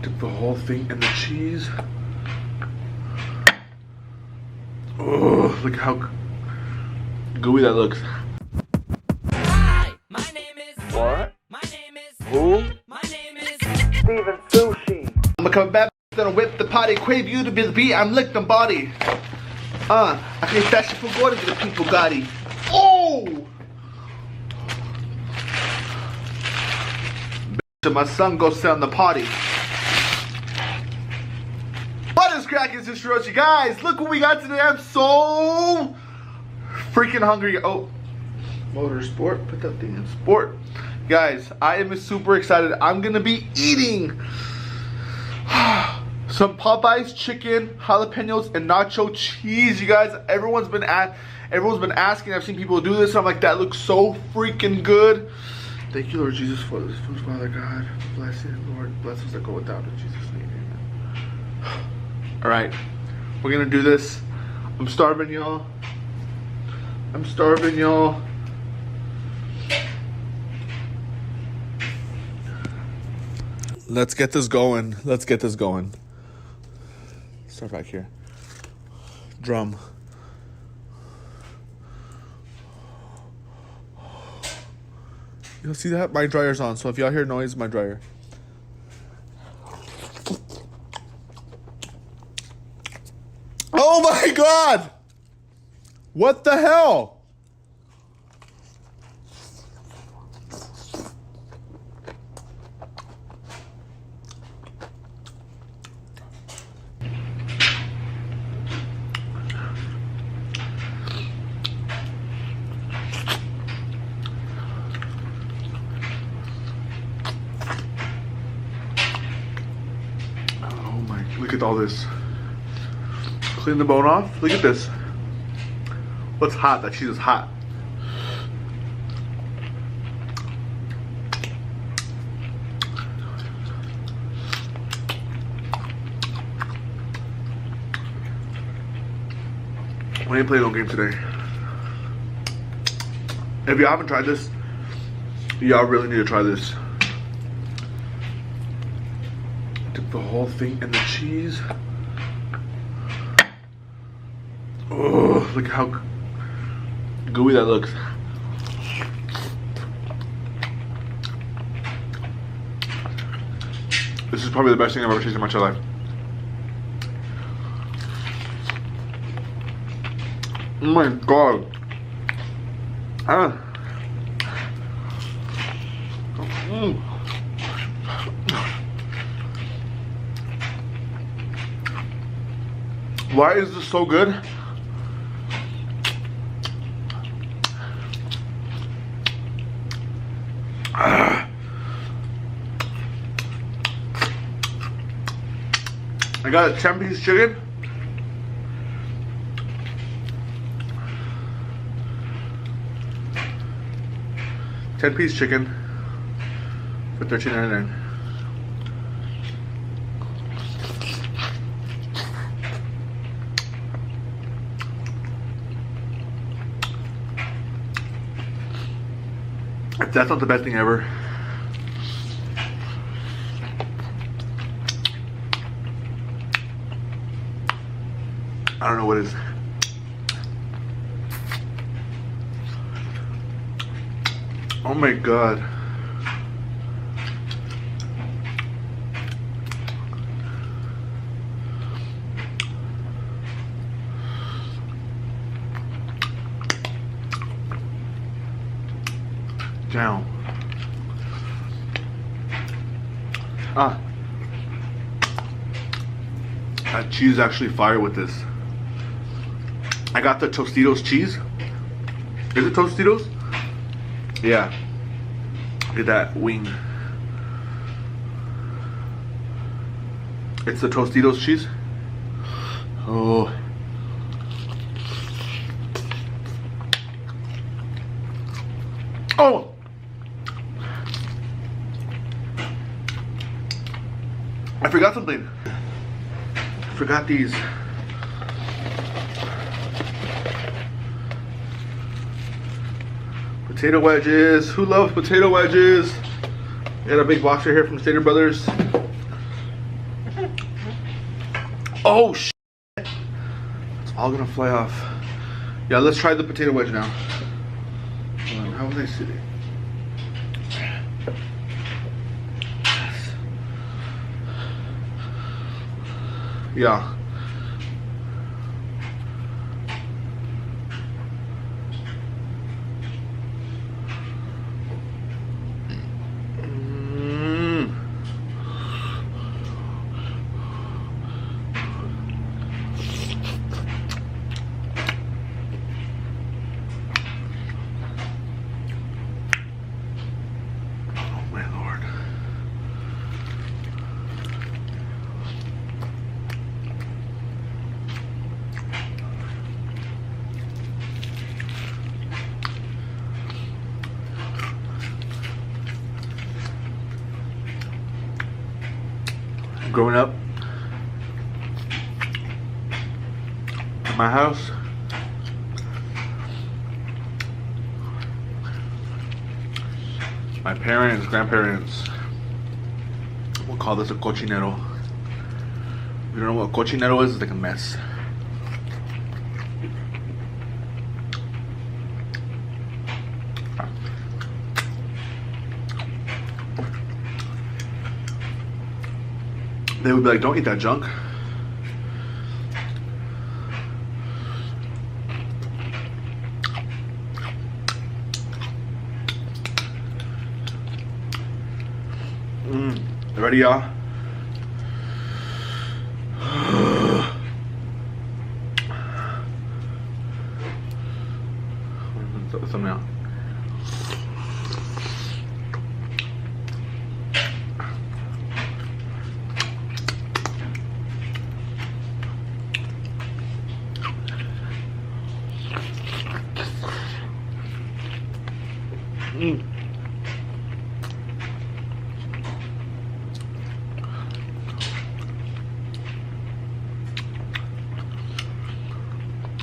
Dip the whole thing in the cheese. Oh, look how gooey that looks. Hi, my name is. What? My name is. Who? My name is. Stevensushipr. I'm coming back, gonna whip the potty, crave you to be the beat, I'm lick them body. I can that shit for God to the people gotti. Oh! Bitch, my son goes sit on the potty. What is cracking, Sister Roshi? Guys, look what we got today. I'm so freaking hungry. Oh, motorsport, put that thing in sport. Guys, I am super excited. I'm gonna be eating some Popeyes chicken, jalapenos, and nacho cheese. You guys, everyone's been asking. I've seen people do this. I'm like, that looks so freaking good. Thank you, Lord Jesus, for this food, Father God. Bless you, Lord. Bless us that go without in Jesus' name. Amen. All right, we're gonna do this. I'm starving, y'all. I'm starving, y'all. Let's get this going. Let's get this going. Start back here. Drum. You'll see that? My dryer's on, so if y'all hear noise, my dryer. Oh my God! What the hell? Oh my, look at all this. Clean the bone off. Look at this. What's hot? That cheese is hot. We ain't playing no game today. If you haven't tried this, y'all really need to try this. Dip the whole thing in the cheese. Oh, look how gooey that looks. This is probably the best thing I've ever tasted in my entire life. Oh my God. Why is this so good? I got a 10-piece chicken. $10-piece chicken for $13.99. If that's not the best thing ever. I don't know what is. Oh my God. Down. That cheese is actually fire with this. I got the Tostitos cheese. Is it Tostitos? Yeah. Look at that wing. It's the Tostitos cheese. Oh. Oh! I forgot something. I forgot these. Potato wedges. Who loves potato wedges? Got a big box right here from Stater Brothers. Oh shit. It's all gonna fly off. Yeah, let's try the potato wedge now. Hold on, how was I sitting? Yeah. Growing up at my house, my parents, grandparents will call this a cochinero. If you don't know what a cochinero is, it's like a mess. They would be like, don't eat that junk. Ready, y'all? Something else.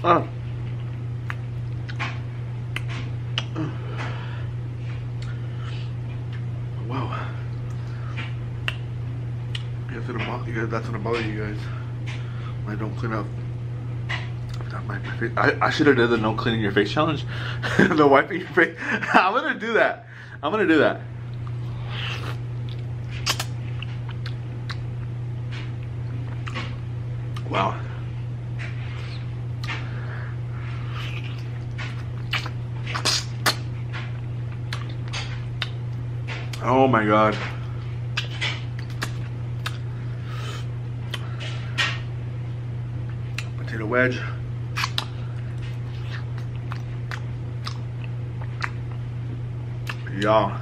Wow. That's gonna bother you guys when I don't clean up. My face. I should have done the no cleaning your face challenge. The wiping your face. I'm gonna do that. I'm gonna do that. Wow. Oh my god. Potato wedge. Yeah.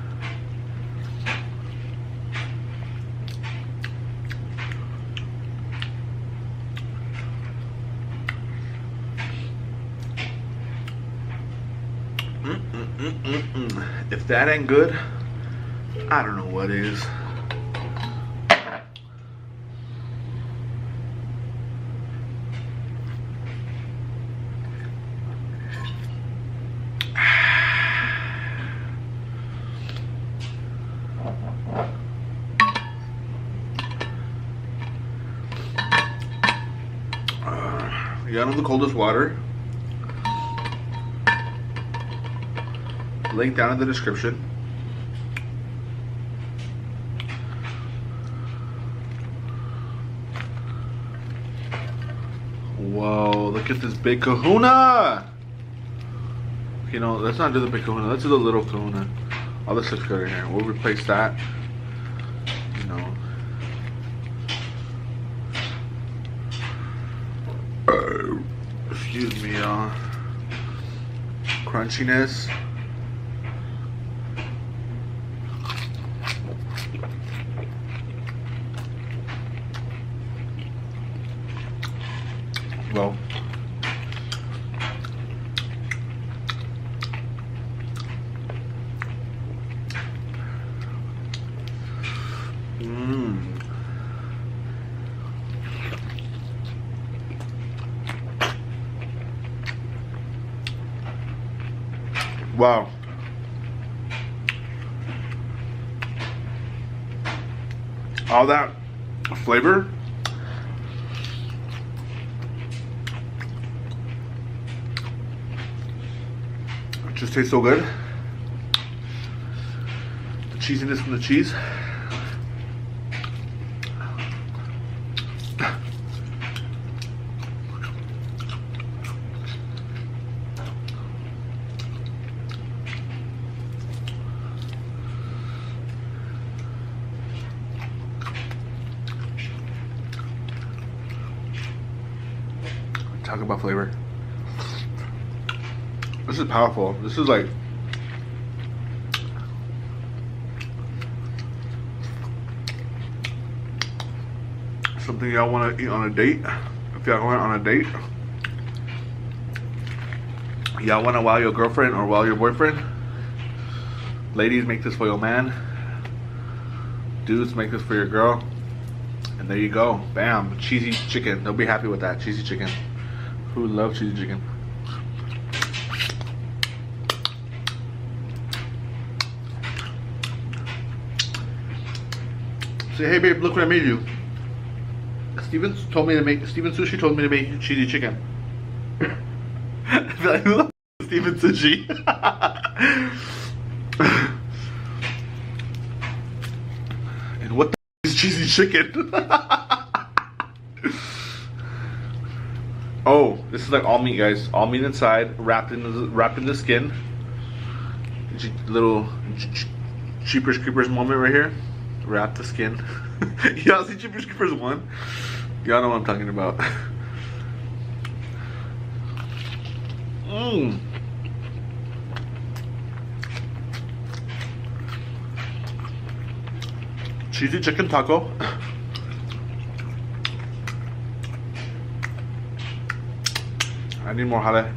If that ain't good, I don't know what is. You got on the coldest water. Link down in the description. Whoa, look at this big kahuna. You know, let's not do the big kahuna, let's do the little kahuna. All this looks good in here. We'll replace that. You know. Excuse me, y'all. Crunchiness. Well, wow. All that flavor Just tastes so good. The cheesiness from the cheese. Talk about flavor. This is powerful. This is like something y'all want to eat on a date. If y'all going on a date, y'all want to wow your girlfriend or wow your boyfriend. Ladies, make this for your man. Dudes, make this for your girl. And there you go. Bam. Cheesy chicken. They'll be happy with that. Cheesy chicken. Who loves cheesy chicken? Say, hey babe, look what I made you. Stevensushi told me to make cheesy chicken. I love Stevensushi. And what the is cheesy chicken? Oh, this is like all meat, guys. All meat inside, wrapped in the skin. Little Jeepers Creepers moment right here. Wrap the skin. Y'all see Jeepers Creepers 1? Y'all know what I'm talking about. Mmm. Cheesy chicken taco. I need more jale.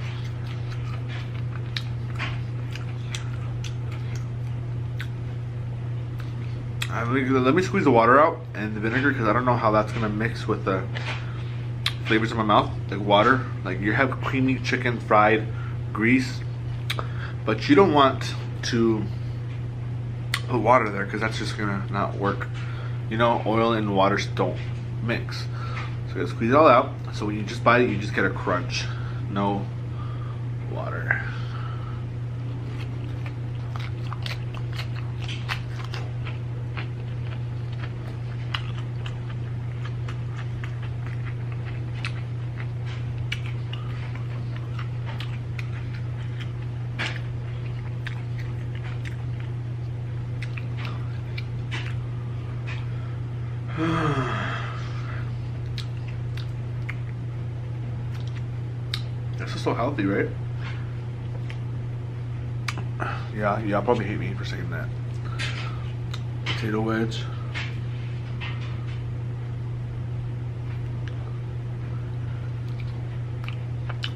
Let me squeeze the water out and the vinegar because I don't know how that's gonna mix with the flavors in my mouth. Like water, like you have creamy chicken fried grease, but you don't want to put water there because that's just gonna not work. You know, oil and water don't mix. So you gotta squeeze it all out. So when you just bite it, you just get a crunch. No water. This is so healthy, right? Yeah, y'all probably hate me for saying that. Potato wedge.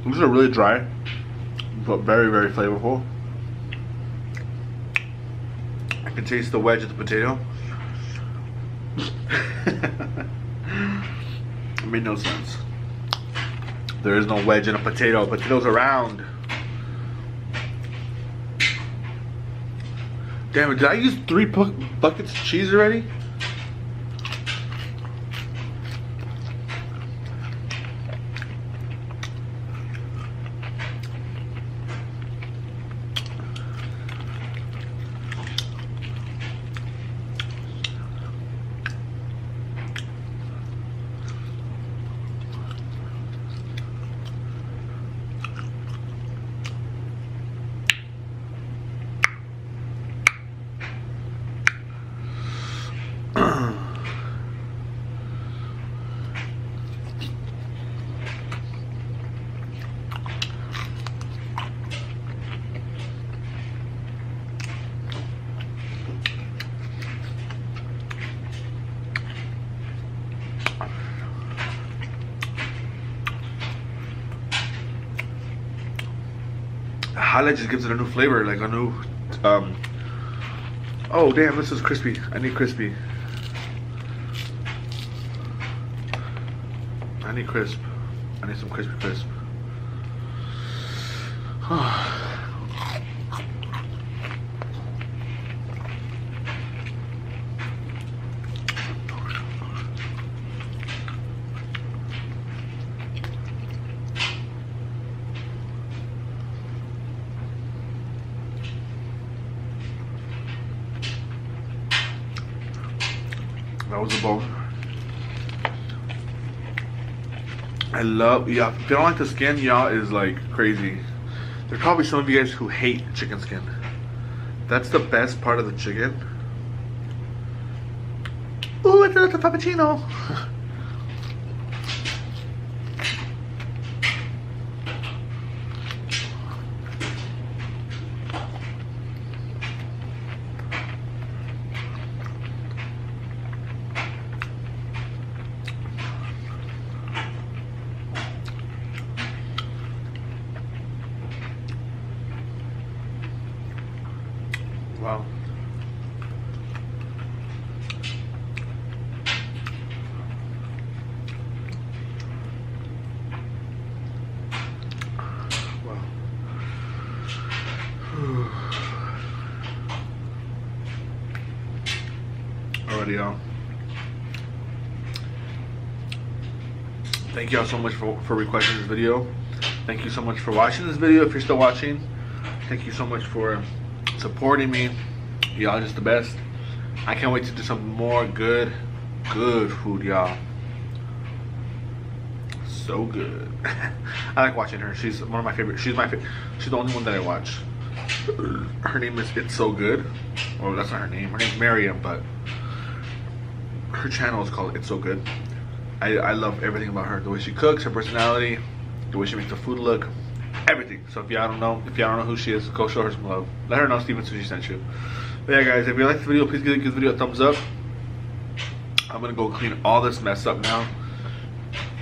These are really dry, but very, very flavorful. I can taste the wedge of the potato. It made no sense. There is no wedge in a potato. Potatoes are round. Damn it, did I use 3 buckets of cheese already? Highlight just gives it a new flavor, like a new oh damn, this is crispy. I need crispy. I need crisp. I need some crispy crisp. That was a bone. I love, yeah, if you don't like the skin, y'all is like crazy. There's probably some of you guys who hate chicken skin. That's the best part of the chicken. Ooh, it's a frappuccino. Wow. Wow. Alrighty, y'all. Thank y'all so much for requesting this video. Thank you so much for watching this video. If you're still watching, thank you so much for supporting me. Y'all just the best. I can't wait to do some more good food, y'all. So good. I like watching her. She's one of my favorite. She's the only one that I watch. Her name is It's So Good. Well, that's not her name. Her name's Miriam, but her channel is called It's So Good. I love everything about her. The way she cooks, her personality, the way she makes the food look, everything. So if y'all don't know who she is, go show her some love. Let her know Steven Sushi sent you. But yeah, guys, if you like this video, please give this video a thumbs up. I'm gonna go clean all this mess up now.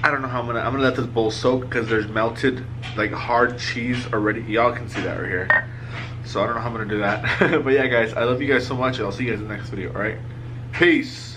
I don't know how I'm gonna let this bowl soak because there's melted like hard cheese already. Y'all can see that right here. So I don't know how I'm gonna do that. But yeah, guys, I love you guys so much, and I'll see you guys in the next video. All right, peace.